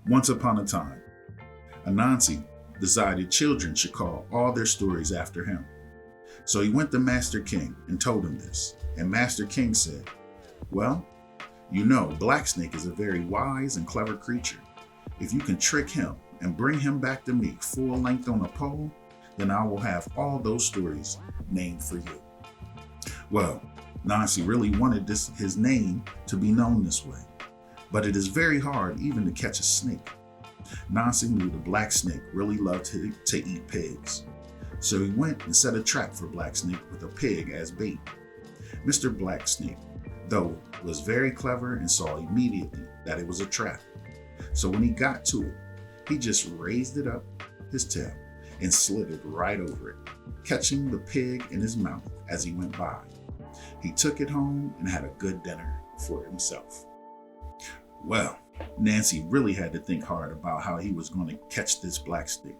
Once upon a time, Anansi decided children should call all their stories after him. So he went to Master King and told him this. And Master King said, well, you know, Black Snake is a very wise and clever creature. If you can trick him and bring him back to me full length on a pole, then I will have all those stories named for you. Well, Nancy really wanted his name to be known this way, but it is very hard even to catch a snake. Nancy knew the Black Snake really loved to eat pigs. So he went and set a trap for Black Snake with a pig as bait. Mr. Black Snake, though, was very clever and saw immediately that it was a trap. So when he got to it, he just raised it up his tail and slid it right over it, catching the pig in his mouth as he went by. He took it home and had a good dinner for himself. Well, Nancy really had to think hard about how he was going to catch this Black Snake.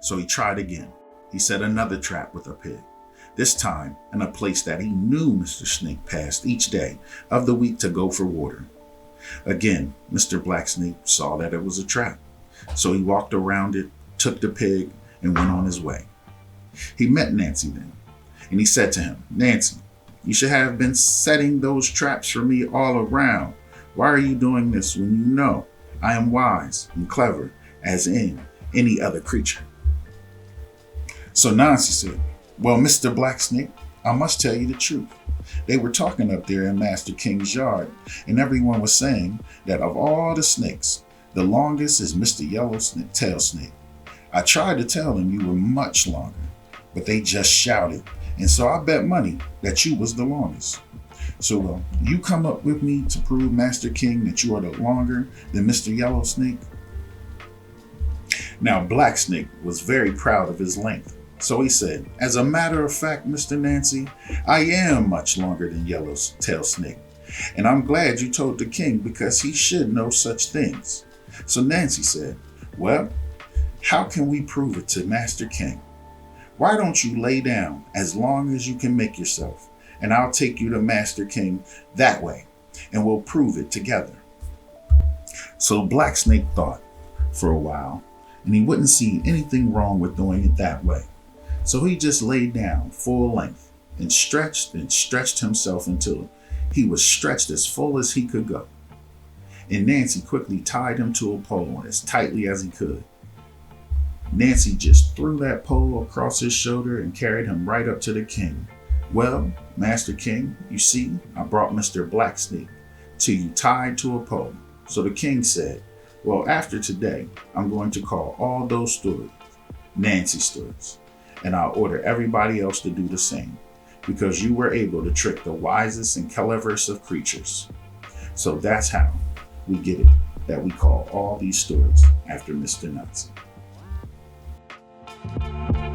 So he tried again. He set another trap with a pig, this time in a place that he knew Mr. Snake passed each day of the week to go for water. Again, Mr. Black Snake saw that it was a trap. So he walked around it, took the pig, and went on his way. He met Nancy then, and he said to him, Nancy, you should have been setting those traps for me all around. Why are you doing this when you know I am wise and clever as in any other creature? So Nancy said, well, Mr. Black Snake, I must tell you the truth. They were talking up there in Master King's yard, and everyone was saying that of all the snakes, the longest is Mr. Tail Snake. I tried to tell them you were much longer, but they just shouted, and so I bet money that you was the longest. So you come up with me to prove Master King that you are the longer than Mr. Yellow Snake? Now Black Snake was very proud of his length. So he said, as a matter of fact, Mr. Nancy, I am much longer than Yellow Tail Snake. And I'm glad you told the king because he should know such things. So Nancy said, well, how can we prove it to Master King? Why don't you lay down as long as you can make yourself, and I'll take you to Master King that way, and we'll prove it together. So Black Snake thought for a while, and he wouldn't see anything wrong with doing it that way. So he just laid down full length and stretched himself until he was stretched as full as he could go. And Nancy quickly tied him to a pole as tightly as he could. Nancy just threw that pole across his shoulder and carried him right up to the king. Well, Master King, you see, I brought Mr. Black Snake to you tied to a pole. So the king said, well, after today, I'm going to call all those stories Nancy stories. And I'll order everybody else to do the same, because you were able to trick the wisest and cleverest of creatures. So that's how we get it, that we call all these stories after Mr. Nancy.